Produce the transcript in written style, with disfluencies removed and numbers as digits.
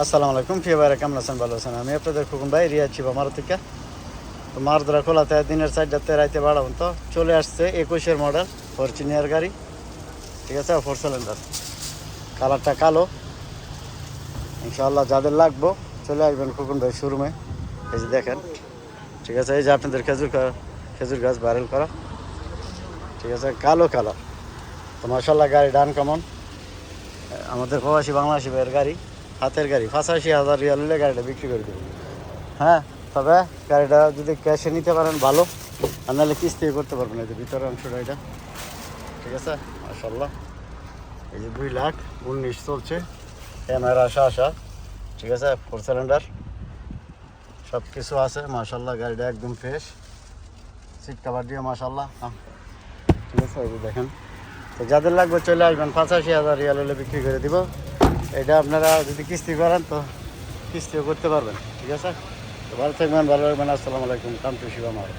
আসসালামু আলাইকুম প্রিয় ভাইরা, কেমন আছেন? ভালো আছেন? আমি আপনাদের খুকুন ভাই, রিয়াদ ছিবা মারুতিকা। তো মারুতরা খোলাতে দিনের 4টাতে রাইতে বাড়াবো। তো চলে আসছে 21-এর মডেল ফরচুনিয়ার গাড়ি, ঠিক আছে, 4 সিলিন্ডার, কালারটা কালো। ইনশাআল্লাহ যাদের লাগবো চলে আসবেন খুকুন ভাই শোরুমে। এই যে দেখেন, ঠিক আছে, এই যে আপনাদের খেজুর গাছ ভাইরাল করা, ঠিক আছে, কালো কালার। তো মাশাআল্লাহ গাড়ি ডান কেমন, আমাদের প্রবাসী বাংলাদেশি ভাইয়ের গাড়ি, হাতের গাড়ি। 85,000 রিয়াল হলে গাড়িটা বিক্রি করে দেবে। হ্যাঁ, তবে গাড়িটা যদি ক্যাশে নিতে পারেন ভালো, আর নাহলে কিস্তি করতে পারবেন। এই যে ভিতরের অংশটা এটা, ঠিক আছে, মাশাআল্লাহ। এই যে 2,19,000 চলছে, ক্যামেরা আসা, ঠিক আছে, 4 সিলিন্ডার, সব কিছু আছে মাশাআল্লাহ। গাড়িটা একদম ফ্রেশ, সিট কাভার দিয়ে মাশাআল্লাহ। ঠিক আছে, এই যে দেখেন। তো যাদের লাগবে চলে আসবেন, 85,000 রিয়াল হলে বিক্রি করে দিব। এটা আপনারা যদি কিস্তি করেন তো কিস্তিও করতে পারবেন, ঠিক আছে। তো ভালো থাকবেন, ভালো রাখবেন। আসসালামু আলাইকুম, কাম টু শিবা মার।